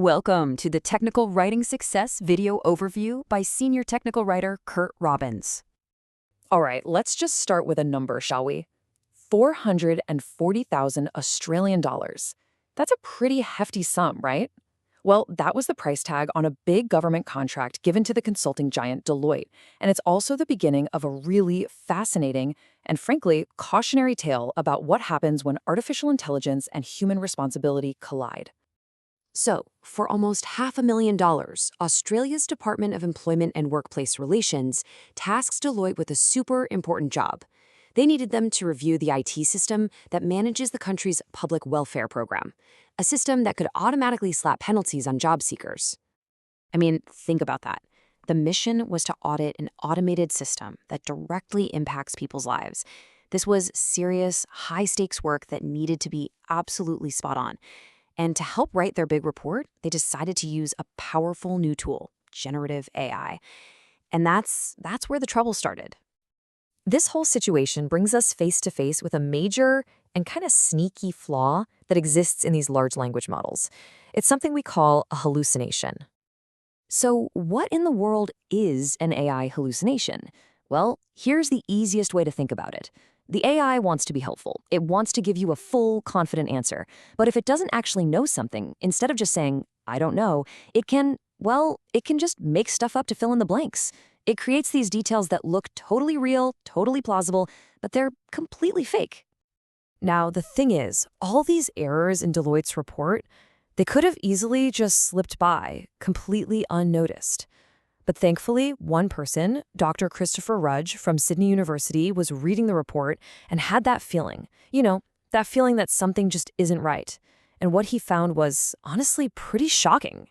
Welcome to the Technical Writing Success video overview by senior technical writer Kurt Robbins. All right, let's just start with a number, shall we? 440,000 Australian dollars. That's a pretty hefty sum, right? Well, that was the price tag on a big government contract given to the consulting giant Deloitte, and it's also the beginning of a really fascinating and, frankly, cautionary tale about what happens when artificial intelligence and human responsibility collide. So, for almost $500,000, Australia's Department of Employment and Workplace Relations tasks Deloitte with a super important job. They needed them to review the IT system that manages the country's public welfare program, a system that could automatically slap penalties on job seekers. I mean, think about that. The mission was to audit an automated system that directly impacts people's lives. This was serious, high-stakes work that needed to be absolutely spot on. And to help write their big report, they decided to use a powerful new tool, generative AI. And that's where the trouble started. This whole situation brings us face to face with a major and kind of sneaky flaw that exists in these large language models. It's something we call a hallucination. So, what in the world is an AI hallucination? Well, here's the easiest way to think about it. The AI wants to be helpful. It wants to give you a full, confident answer. But if it doesn't actually know something, instead of just saying, I don't know, it can just make stuff up to fill in the blanks. It creates these details that look totally real, totally plausible, but they're completely fake. Now, the thing is, all these errors in Deloitte's report, they could have easily just slipped by, completely unnoticed. But thankfully, one person, Dr. Christopher Rudge from Sydney University, was reading the report and had that feeling. That feeling that something just isn't right. And what he found was, honestly, pretty shocking.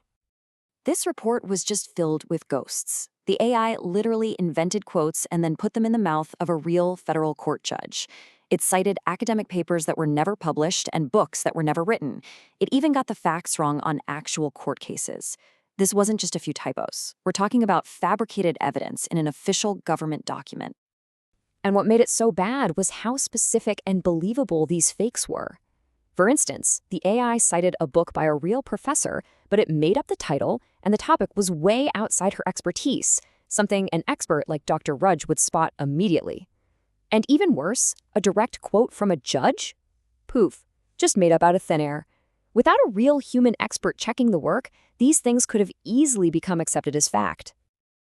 This report was just filled with ghosts. The AI literally invented quotes and then put them in the mouth of a real federal court judge. It cited academic papers that were never published and books that were never written. It even got the facts wrong on actual court cases. This wasn't just a few typos. We're talking about fabricated evidence in an official government document. And what made it so bad was how specific and believable these fakes were. For instance, the AI cited a book by a real professor, but it made up the title, and the topic was way outside her expertise, something an expert like Dr. Rudge would spot immediately. And even worse, a direct quote from a judge? Poof, just made up out of thin air. Without a real human expert checking the work, these things could have easily become accepted as fact.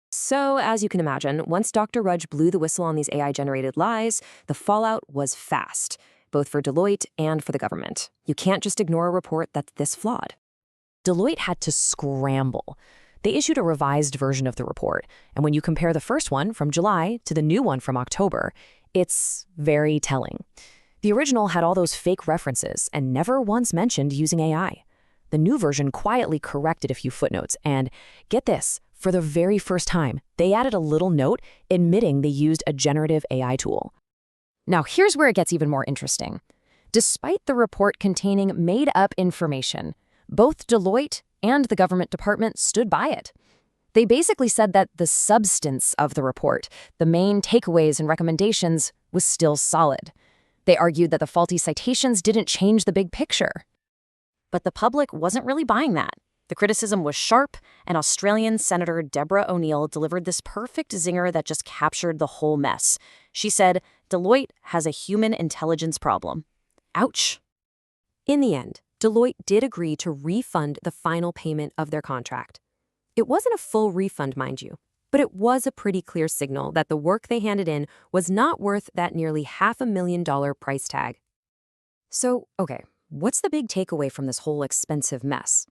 So, as you can imagine, once Dr. Rudge blew the whistle on these AI-generated lies, the fallout was fast, both for Deloitte and for the government. You can't just ignore a report that's this flawed. Deloitte had to scramble. They issued a revised version of the report, and when you compare the first one from July to the new one from October, it's very telling. The original had all those fake references and never once mentioned using AI. The new version quietly corrected a few footnotes and, get this, for the very first time, they added a little note admitting they used a generative AI tool. Now here's where it gets even more interesting. Despite the report containing made-up information, both Deloitte and the government department stood by it. They basically said that the substance of the report, the main takeaways and recommendations, was still solid. They argued that the faulty citations didn't change the big picture. But the public wasn't really buying that. The criticism was sharp, and Australian Senator Deborah O'Neill delivered this perfect zinger that just captured the whole mess. She said, Deloitte has a human intelligence problem. Ouch. In the end, Deloitte did agree to refund the final payment of their contract. It wasn't a full refund, mind you, but it was a pretty clear signal that the work they handed in was not worth that nearly $500,000 price tag. So, okay, what's the big takeaway from this whole expensive mess?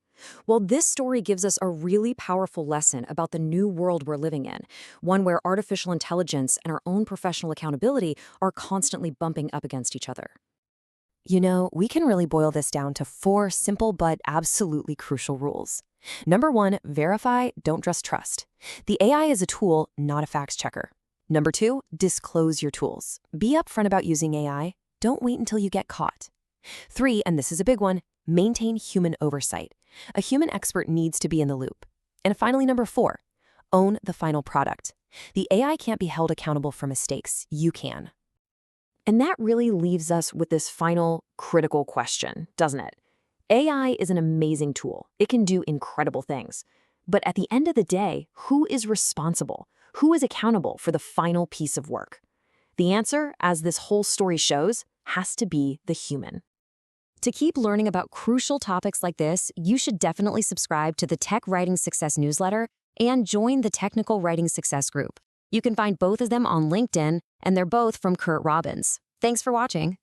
Well, this story gives us a really powerful lesson about the new world we're living in, one where artificial intelligence and our own professional accountability are constantly bumping up against each other. We can really boil this down to 4 simple but absolutely crucial rules. Number 1, verify, don't just trust. The AI is a tool, not a facts checker. Number 2, disclose your tools. Be upfront about using AI. Don't wait until you get caught. 3, and this is a big one, maintain human oversight. A human expert needs to be in the loop. And finally, number 4, own the final product. The AI can't be held accountable for mistakes. You can. And that really leaves us with this final critical question, doesn't it? AI is an amazing tool. It can do incredible things. But at the end of the day, who is responsible? Who is accountable for the final piece of work? The answer, as this whole story shows, has to be the human. To keep learning about crucial topics like this, you should definitely subscribe to the Tech Writing Success newsletter and join the Technical Writing Success group. You can find both of them on LinkedIn, and they're both from Kurt Robbins. Thanks for watching.